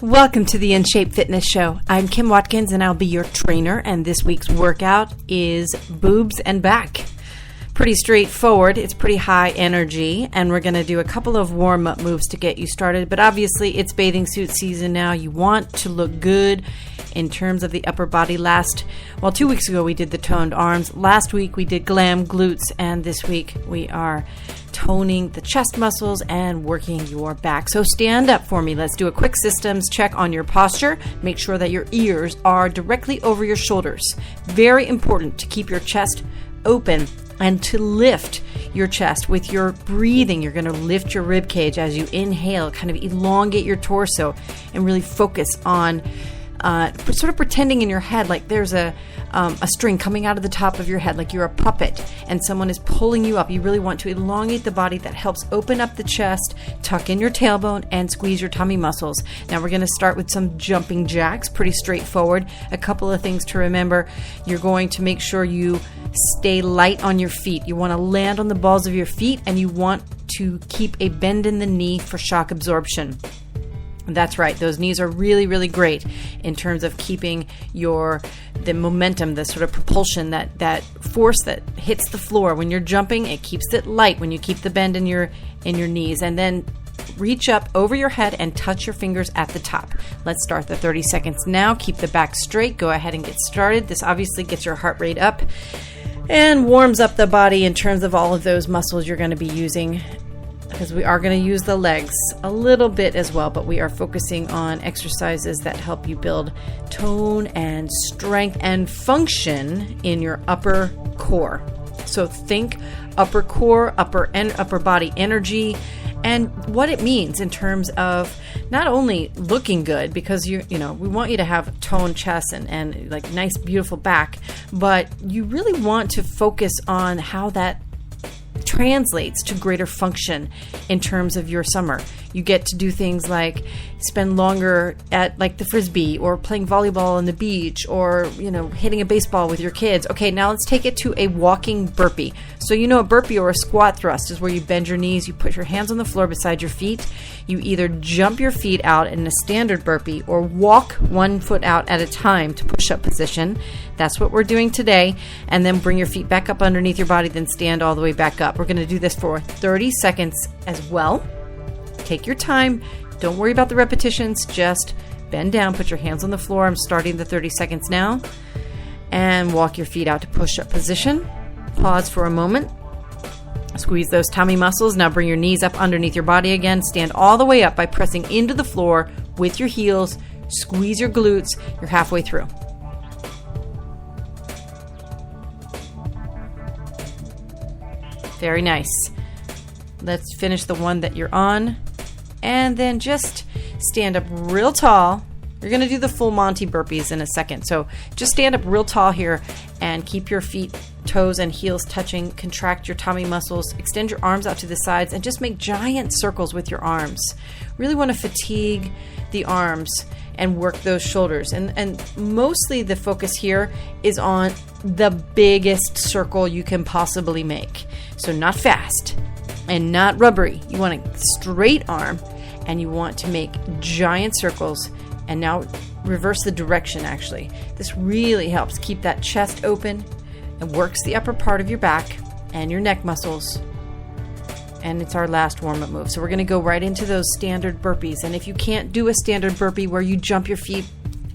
Welcome to the In Shape Fitness Show. I'm Kim Watkins and I'll be your trainer, and this week's workout is boobs and back. Pretty straightforward. It's pretty high energy, and we're going to do a couple of warm-up moves to get you started, but obviously it's bathing suit season now. You want to look good in terms of the upper body. 2 weeks ago we did the toned arms. Last week we did glam glutes, and this week we are toning the chest muscles and working your back. So stand up for me. Let's do a quick systems check on your posture. Make sure that your ears are directly over your shoulders. Very important to keep your chest open and to lift your chest with your breathing. You're going to lift your rib cage as you inhale, kind of elongate your torso and really focus on sort of pretending in your head like there's a string coming out of the top of your head, like you're a puppet and someone is pulling you up. You really want to elongate the body. That helps open up the chest, tuck in your tailbone, and squeeze your tummy muscles. Now we're going to start with some jumping jacks, pretty straightforward. A couple of things to remember. You're going to make sure you stay light on your feet. You want to land on the balls of your feet, and you want to keep a bend in the knee for shock absorption. That's right. Those knees are really, really great in terms of keeping the momentum, the sort of propulsion, that force that hits the floor when you're jumping. It keeps it light when you keep the bend in your knees. And then reach up over your head and touch your fingers at the top. Let's start the 30 seconds now. Keep the back straight. Go ahead and get started. This obviously gets your heart rate up and warms up the body in terms of all of those muscles you're going to be using, because we are going to use the legs a little bit as well, but we are focusing on exercises that help you build tone and strength and function in your upper core. So think upper core, upper body energy, and what it means in terms of not only looking good, because we want you to have toned chest and like nice, beautiful back, but you really want to focus on how that translates to greater function in terms of your summer. You get to do things like spend longer at like the frisbee or playing volleyball on the beach or, hitting a baseball with your kids. Okay, now let's take it to a walking burpee. So a burpee or a squat thrust is where you bend your knees, you put your hands on the floor beside your feet. You either jump your feet out in a standard burpee or walk one foot out at a time to push-up position. That's what we're doing today. And then bring your feet back up underneath your body, then stand all the way back up. We're going to do this for 30 seconds as well. Take your time. Don't worry about the repetitions. Just bend down, put your hands on the floor. I'm starting the 30 seconds now. And walk your feet out to push-up position. Pause for a moment. Squeeze those tummy muscles. Now bring your knees up underneath your body again. Stand all the way up by pressing into the floor with your heels. Squeeze your glutes. You're halfway through. Very nice. Let's finish the one that you're on. And then just stand up real tall. You're going to do the full Monty burpees in a second. So just stand up real tall here and keep your feet, toes, and heels touching. Contract your tummy muscles. Extend your arms out to the sides and just make giant circles with your arms. Really want to fatigue the arms and work those shoulders. And mostly the focus here is on the biggest circle you can possibly make. So not fast and not rubbery. You want a straight arm and you want to make giant circles. And now reverse the direction, actually. This really helps keep that chest open and works the upper part of your back and your neck muscles. And it's our last warm-up move. So we're going to go right into those standard burpees. And if you can't do a standard burpee where you jump your feet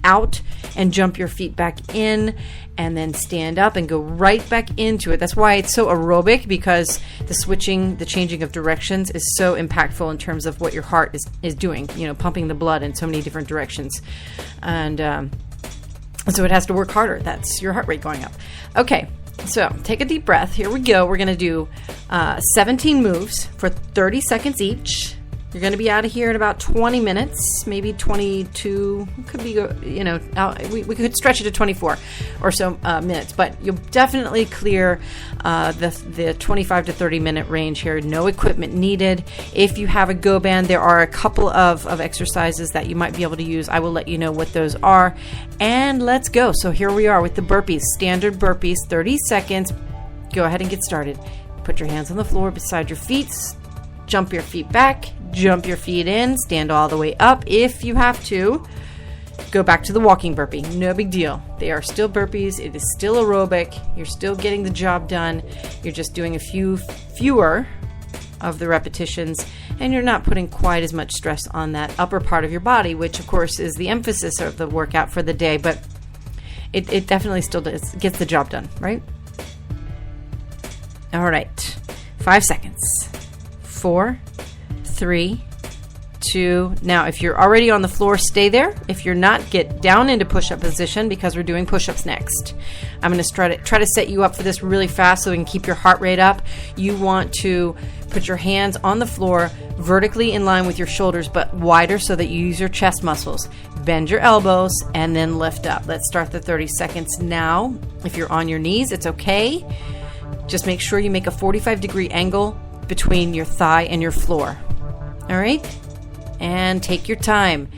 out and jump your feet back in and then stand up and go right back into it. That's why it's so aerobic, because the changing of directions is so impactful in terms of what your heart is doing, pumping the blood in so many different directions. And so it has to work harder. That's your heart rate going up. Okay, so take a deep breath. Here we go. We're going to do 17 moves for 30 seconds each. You're going to be out of here in about 20 minutes, maybe 22. Could be, we could stretch it to 24 or so minutes, but you'll definitely clear the 25 to 30 minute range here. No equipment needed. If you have a Go Band, there are a couple of exercises that you might be able to use. I will let you know what those are. And let's go. So here we are with the burpees, standard burpees, 30 seconds. Go ahead and get started. Put your hands on the floor beside your feet. jump your feet back, jump your feet in, stand all the way up if you have to. Go back to the walking burpee. No big deal. They are still burpees. It is still aerobic. You're still getting the job done. You're just doing a fewer of the repetitions, and you're not putting quite as much stress on that upper part of your body, which of course is the emphasis of the workout for the day, but it definitely still gets the job done, right? All right. 5 seconds. 4, 3, 2. Now, if you're already on the floor, stay there. If you're not, get down into push-up position because we're doing push-ups next. I'm going to try to set you up for this really fast so we can keep your heart rate up. You want to put your hands on the floor vertically in line with your shoulders, but wider so that you use your chest muscles. Bend your elbows and then lift up. Let's start the 30 seconds now. If you're on your knees, it's okay. Just make sure you make a 45-degree angle between your thigh and your floor. All right? And take your time.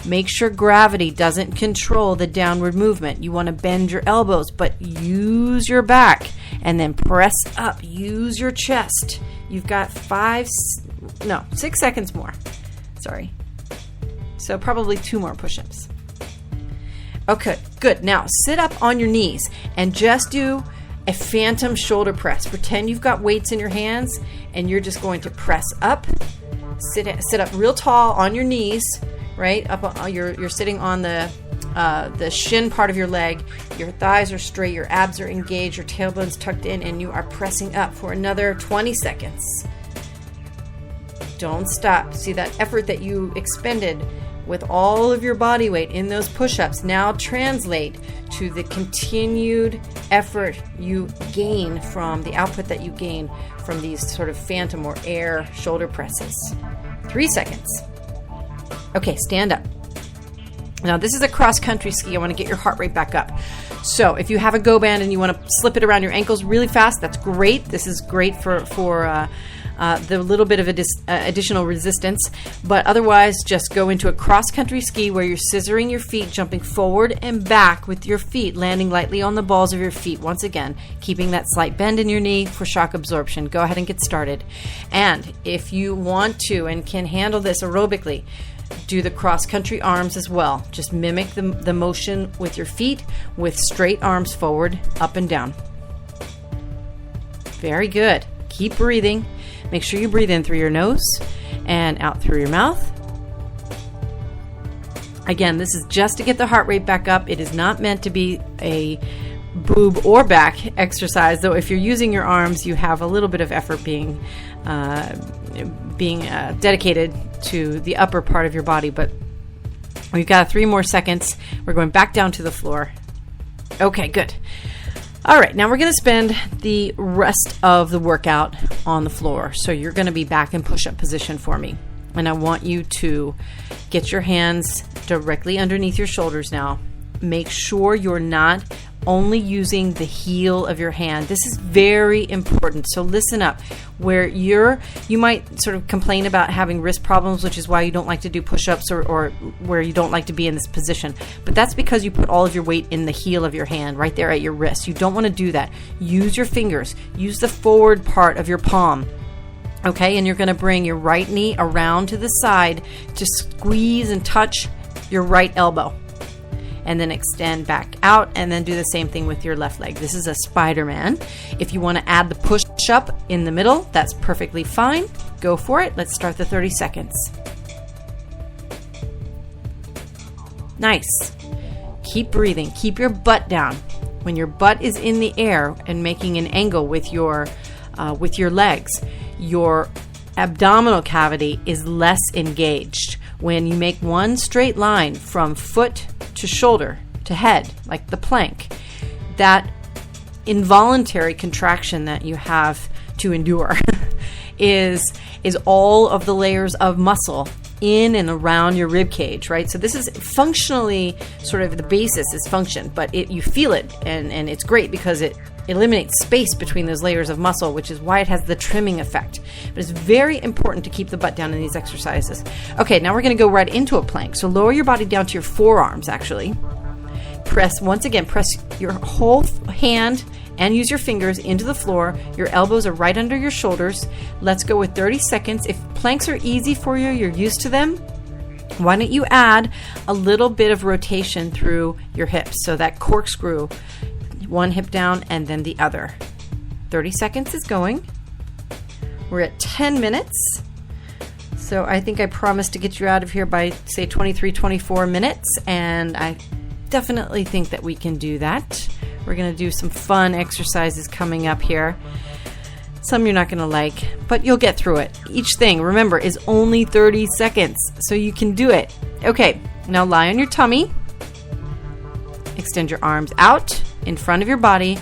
Make sure gravity doesn't control the downward movement. You want to bend your elbows, but use your back. And then press up. Use your chest. You've got 6 seconds more. Sorry. So probably 2 more push-ups. Okay, good. Now sit up on your knees and just do a phantom shoulder press. Pretend you've got weights in your hands and you're just going to press up. Sit up real tall on your knees, right? You're sitting on the shin part of your leg. Your thighs are straight, your abs are engaged, your tailbone's tucked in, and you are pressing up for another 20 seconds. Don't stop. See that effort that you expended with all of your body weight in those push-ups now translate to the continued effort you gain from the output that you gain from these sort of phantom or air shoulder presses. 3 seconds. Okay, stand up. Now this is a cross-country ski. I want to get your heart rate back up. So if you have a Go Band and you want to slip it around your ankles really fast, that's great. This is great for the little bit of additional resistance. But otherwise, just go into a cross-country ski where you're scissoring your feet, jumping forward and back with your feet, landing lightly on the balls of your feet. Once again, keeping that slight bend in your knee for shock absorption. Go ahead and get started. And if you want to and can handle this aerobically, do the cross-country arms as well. Just mimic the motion with your feet with straight arms forward, up and down. Very good. Keep breathing. Make sure you breathe in through your nose and out through your mouth. Again, this is just to get the heart rate back up. It is not meant to be a boob or back exercise, though if you're using your arms, you have a little bit of effort being dedicated to the upper part of your body. But we've got 3 more seconds. We're going back down to the floor. Okay, good. All right, now we're going to spend the rest of the workout on the floor. So you're going to be back in push-up position for me. And I want you to get your hands directly underneath your shoulders now. Make sure you're not only using the heel of your hand. This is very important. So listen up. Where you might sort of complain about having wrist problems, which is why you don't like to do push-ups or where you don't like to be in this position. But that's because you put all of your weight in the heel of your hand right there at your wrist. You don't want to do that. Use your fingers. Use the forward part of your palm. Okay, and you're going to bring your right knee around to the side to squeeze and touch your right elbow. And then extend back out, and then do the same thing with your left leg. This is a Spider-Man. If you want to add the push-up in the middle, that's perfectly fine. Go for it. Let's start the 30 seconds. Nice. Keep breathing. Keep your butt down. When your butt is in the air and making an angle with your legs, your abdominal cavity is less engaged. When you make one straight line from foot to shoulder to head, like the plank, that involuntary contraction that you have to endure is all of the layers of muscle in and around your rib cage, right? So this is functionally sort of the basis is function, but you feel it, and it's great because it eliminates space between those layers of muscle, which is why it has the trimming effect. But it's very important to keep the butt down in these exercises. Okay, now we're going to go right into a plank. So lower your body down to your forearms, actually. Press your whole hand and use your fingers into the floor. Your elbows are right under your shoulders. Let's go with 30 seconds. If planks are easy for you, you're used to them, why don't you add a little bit of rotation through your hips? So that corkscrew, one hip down and then the other. 30 seconds is going. We're at 10 minutes. So I think I promised to get you out of here by, say, 23, 24 minutes. And I definitely think that we can do that. We're going to do some fun exercises coming up here. Some you're not going to like, but you'll get through it. Each thing, remember, is only 30 seconds, so you can do it. Okay, now lie on your tummy. Extend your arms out in front of your body.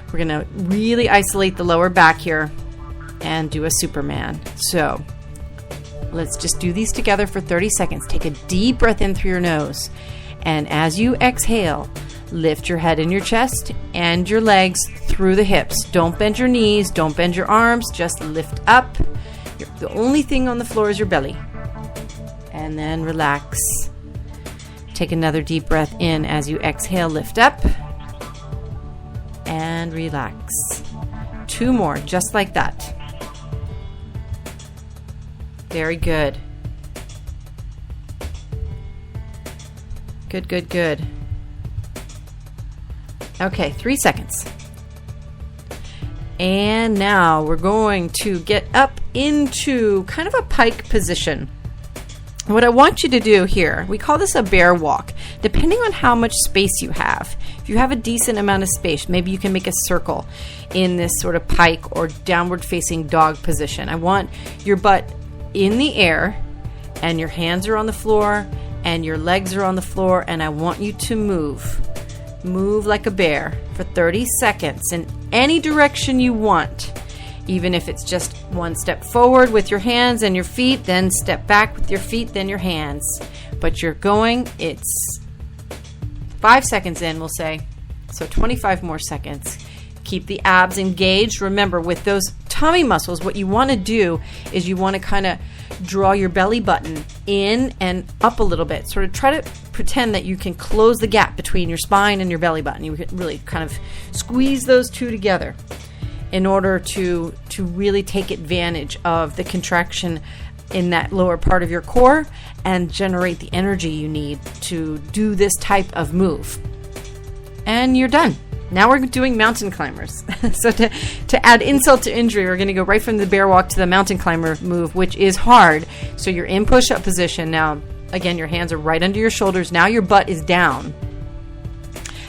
We're going to really isolate the lower back here and do a Superman. So let's just do these together for 30 seconds. Take a deep breath in through your nose. And as you exhale, lift your head and your chest and your legs through the hips. Don't bend your knees. Don't bend your arms. Just lift up. The only thing on the floor is your belly. And then relax. Take another deep breath in as you exhale. Lift up. And relax. 2 more, just like that. Very good. Good, good, good. Okay, 3 seconds. And now we're going to get up into kind of a pike position. What I want you to do here, we call this a bear walk, depending on how much space you have. If you have a decent amount of space, maybe you can make a circle in this sort of pike or downward facing dog position. I want your butt in the air and your hands are on the floor and your legs are on the floor, and I want you to move. Move like a bear for 30 seconds in any direction you want. Even if it's just 1 step forward with your hands and your feet, then step back with your feet, then your hands. But you're going, it's 5 seconds in, we'll say. So 25 more seconds. Keep the abs engaged. Remember, with those tummy muscles, what you want to do is you want to kind of draw your belly button in and up a little bit. Sort of try to pretend that you can close the gap between your spine and your belly button. You can really kind of squeeze those two together in order to really take advantage of the contraction in that lower part of your core and generate the energy you need to do this type of move. And you're done. Now we're doing mountain climbers. So to add insult to injury, we're going to go right from the bear walk to the mountain climber move, which is hard. So you're in push-up position. Now, again, your hands are right under your shoulders. Now your butt is down.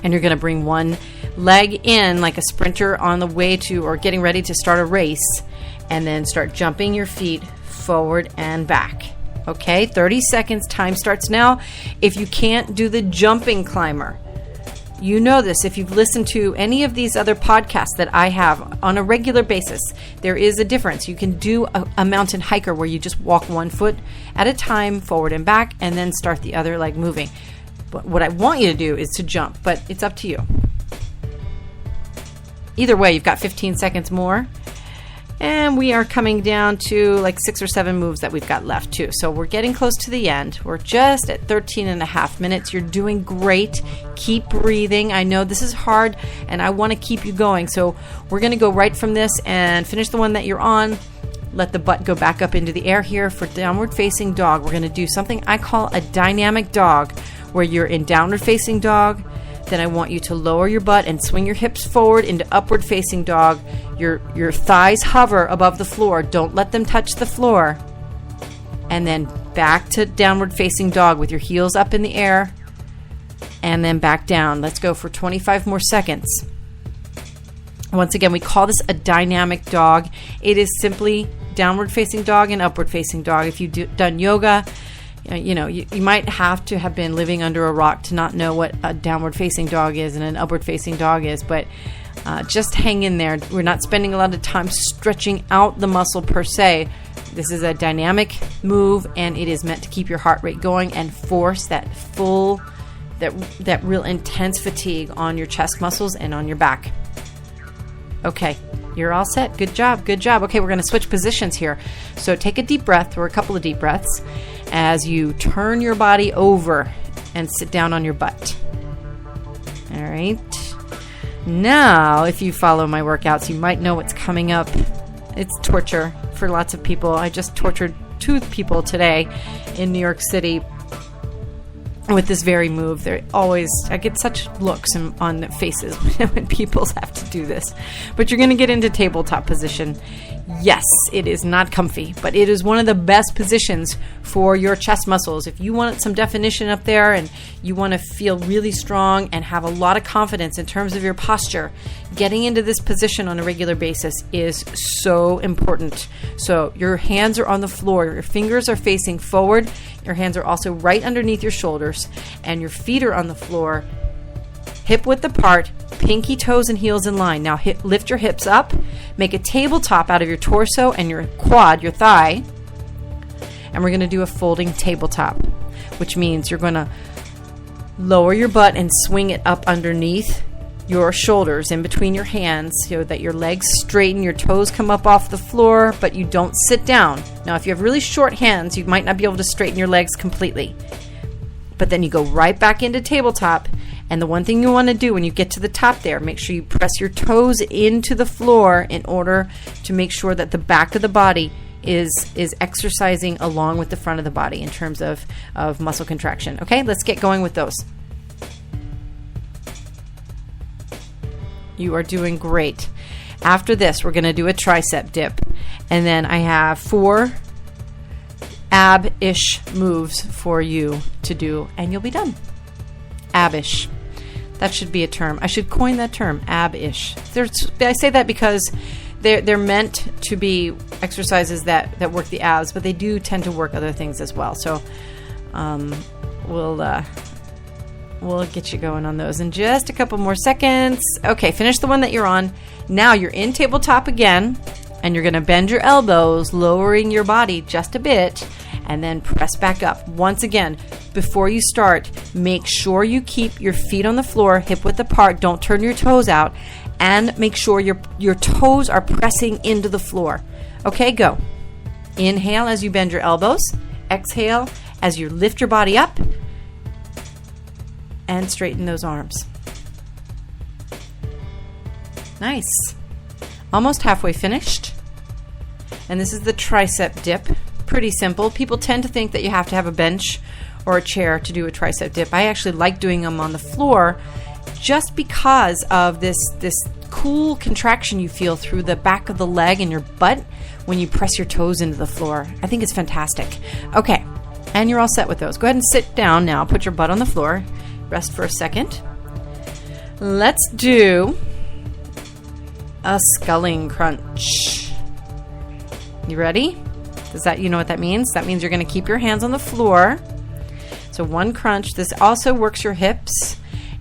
And you're going to bring one leg in like a sprinter on the way to or getting ready to start a race. And then start jumping your feet forward and back. Okay, 30 seconds. Time starts now. If you can't do the jumping climber, you know this. If you've listened to any of these other podcasts that I have on a regular basis, there is a difference. You can do a mountain hiker where you just walk 1 foot at a time forward and back and then start the other leg moving. But what I want you to do is to jump, but it's up to you. Either way, you've got 15 seconds more. And we are coming down to like 6 or 7 moves that we've got left too. So we're getting close to the end. We're just at 13 and a half minutes. You're doing great. Keep breathing. I know this is hard and I want to keep you going. So we're going to go right from this and finish the one that you're on. Let the butt go back up into the air here for downward facing dog. We're going to do something I call a dynamic dog, where you're in downward facing dog. Then I want you to lower your butt and swing your hips forward into upward facing dog. Your thighs hover above the floor. Don't let them touch the floor. And then back to downward facing dog with your heels up in the air. And then back down. Let's go for 25 more seconds. Once again, we call this a dynamic dog. It is simply downward facing dog and upward facing dog. If you've done yoga, you might have to have been living under a rock to not know what a downward facing dog is and an upward facing dog is, but just hang in there. We're not spending a lot of time stretching out the muscle per se. This is a dynamic move, and it is meant to keep your heart rate going and force that real intense fatigue on your chest muscles and on your back. Okay, you're all set. Good job. Good job. Okay, we're going to switch positions here. So take a deep breath, or a couple of deep breaths, as you turn your body over and sit down on your butt. All right. Now, if you follow my workouts, you might know what's coming up. It's torture for lots of people. I just tortured 2 people today in New York City with this very move. I get such looks on faces when people have to do this. But you're going to get into tabletop position. Yes, it is not comfy, but it is one of the best positions for your chest muscles. If you want some definition up there and you want to feel really strong and have a lot of confidence in terms of your posture, getting into this position on a regular basis is so important. So your hands are on the floor, your fingers are facing forward, your hands are also right underneath your shoulders, and your feet are on the floor, hip width apart, pinky toes and heels in line. Now lift your hips up, make a tabletop out of your torso and your quad, your thigh, and we're going to do a folding tabletop, which means you're going to lower your butt and swing it up underneath your shoulders in between your hands so that your legs straighten, your toes come up off the floor, but you don't sit down. Now, if you have really short hands, you might not be able to straighten your legs completely. But then you go right back into tabletop. And the one thing you want to do when you get to the top there, make sure you press your toes into the floor in order to make sure that the back of the body is exercising along with the front of the body in terms of muscle contraction. Okay, let's get going with those. You are doing great. After this, we're going to do a tricep dip. And then I have 4 ab-ish moves for you to do, and you'll be done. Ab-ish. That should be a term. I should coin that term, ab-ish. I say that because they're meant to be exercises that work the abs, but they do tend to work other things as well. So we'll get you going on those in just a couple more seconds. Okay, finish the one that you're on. Now you're in tabletop again, and you're going to bend your elbows, lowering your body just a bit, and then press back up. Once again, before you start, make sure you keep your feet on the floor, hip width apart. Don't turn your toes out, and make sure your toes are pressing into the floor. Okay, go. Inhale as you bend your elbows. Exhale as you lift your body up and straighten those arms. Nice. Almost halfway finished. And this is the tricep dip. Pretty simple. People tend to think that you have to have a bench or a chair to do a tricep dip. I actually like doing them on the floor just because of this cool contraction you feel through the back of the leg and your butt when you press your toes into the floor. I think it's fantastic. Okay, and you're all set with those. Go ahead and sit down now. Put your butt on the floor. Rest for a second. Let's do a sculling crunch. You ready? You know what that means? That means you're going to keep your hands on the floor. So 1 crunch. This also works your hips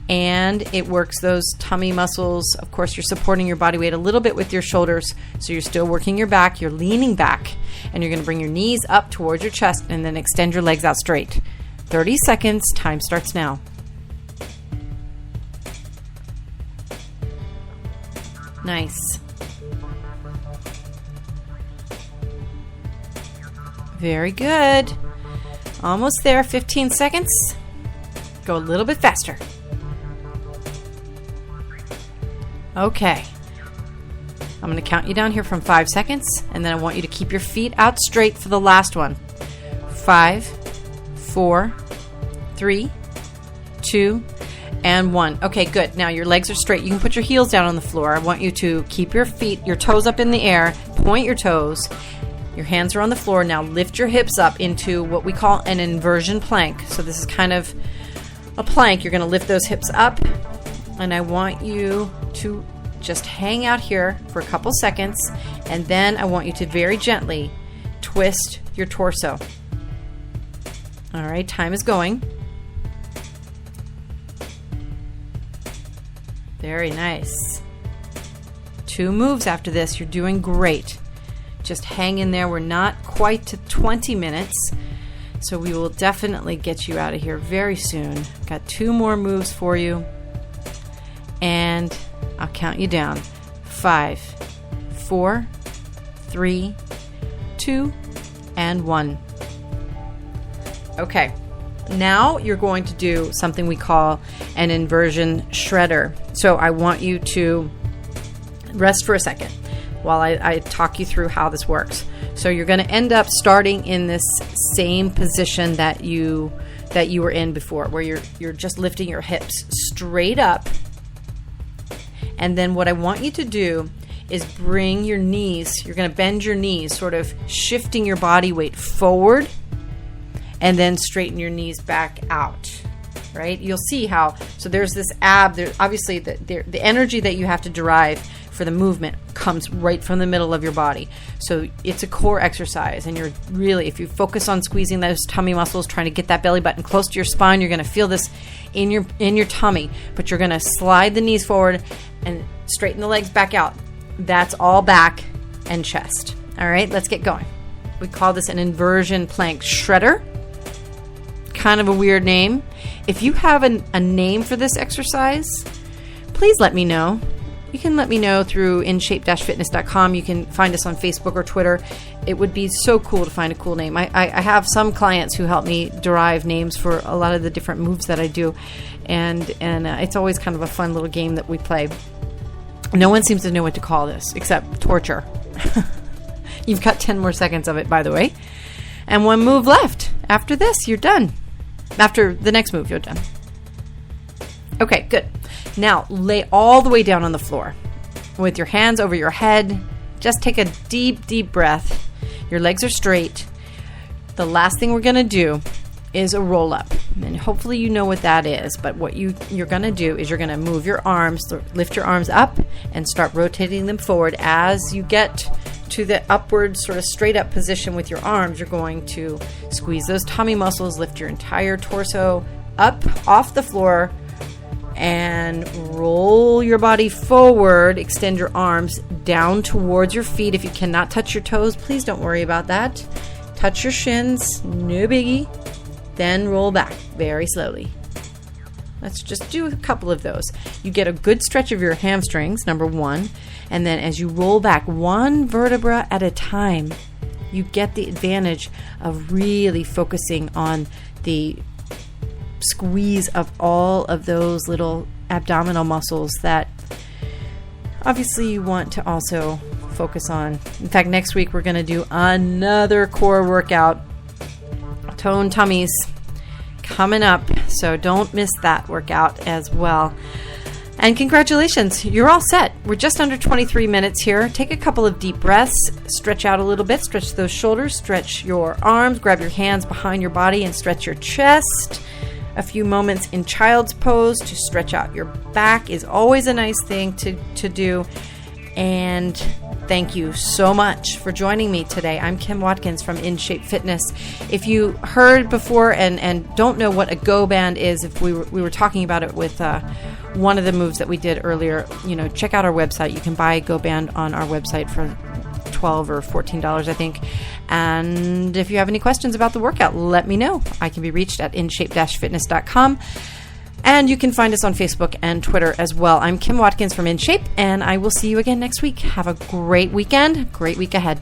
and it works those tummy muscles. Of course, you're supporting your body weight a little bit with your shoulders. So you're still working your back. You're leaning back and you're going to bring your knees up towards your chest and then extend your legs out straight. 30 seconds. Time starts now. Nice. Very good. Almost there. 15 seconds. Go a little bit faster. Okay. I'm going to count you down here from 5 seconds, and then I want you to keep your feet out straight for the last one. 5, 4, 3, 2, and 1. Okay, good. Now your legs are straight. You can put your heels down on the floor. I want you to keep your toes up in the air. Point your toes. Your hands are on the floor. Now lift your hips up into what we call an inversion plank. So this is kind of a plank. You're going to lift those hips up. And I want you to just hang out here for a couple seconds. And then I want you to very gently twist your torso. All right, time is going. Very nice. 2 moves after this. You're doing great. Just hang in there. We're not quite to 20 minutes, so we will definitely get you out of here very soon. Got 2 more moves for you, and I'll count you down. 5, 4, 3, 2, and 1. Okay, Now you're going to do something we call an inversion shredder. So I want you to rest for a second while I talk you through how this works. So you're going to end up starting in this same position that you were in before, where you're just lifting your hips straight up. And then what I want you to do is bring your knees, you're going to bend your knees, sort of shifting your body weight forward, and then straighten your knees back out, right? You'll see how, so there's this ab, obviously the energy that you have to derive for the movement comes right from the middle of your body. So it's a core exercise, and you're really, if you focus on squeezing those tummy muscles, trying to get that belly button close to your spine, you're going to feel this in your tummy, but you're going to slide the knees forward and straighten the legs back out. That's all back and chest. All right, let's get going. We call this an inversion plank shredder. Kind of a weird name. If you have a name for this exercise, please let me know. You can let me know through inshape-fitness.com. You can find us on Facebook or Twitter. It would be so cool to find a cool name. I have some clients who help me derive names for a lot of the different moves that I do, and it's always kind of a fun little game that we play. No one seems to know what to call this except torture. You've got 10 more seconds of it, by the way. And one move left. After this, you're done. After the next move, you're done. Okay, good. Now, lay all the way down on the floor with your hands over your head. Just take a deep, deep breath. Your legs are straight. The last thing we're going to do is a roll up. And hopefully you know what that is. But what you're going to do is you're going to move your arms, lift your arms up, and start rotating them forward. As you get to the upward, sort of straight up position with your arms, you're going to squeeze those tummy muscles, lift your entire torso up off the floor, and roll your body forward. Extend your arms down towards your feet. If you cannot touch your toes, please don't worry about that. Touch your shins, no biggie. Then roll back very slowly. Let's just do a couple of those. You get a good stretch of your hamstrings, number one, and then as you roll back one vertebra at a time, you get the advantage of really focusing on the squeeze of all of those little abdominal muscles that obviously you want to also focus on. In fact, next week we're going to do another core workout, tone tummies, coming up, so don't miss that workout as well. And congratulations, you're all set. We're just under 23 minutes here. Take a couple of deep breaths, stretch out a little bit, stretch those shoulders, stretch your arms, grab your hands behind your body and stretch your chest. A few moments in child's pose to stretch out your back is always a nice thing to do. And thank you so much for joining me today. I'm Kim Watkins from In Shape Fitness. If you heard before and don't know what a Go band is, if we were talking about it with one of the moves that we did earlier, check out our website. You can buy a Go band on our website for $12 or $14, I think. And if you have any questions about the workout, let me know. I can be reached at inshape-fitness.com. And you can find us on Facebook and Twitter as well. I'm Kim Watkins from InShape, and I will see you again next week. Have a great weekend, great week ahead.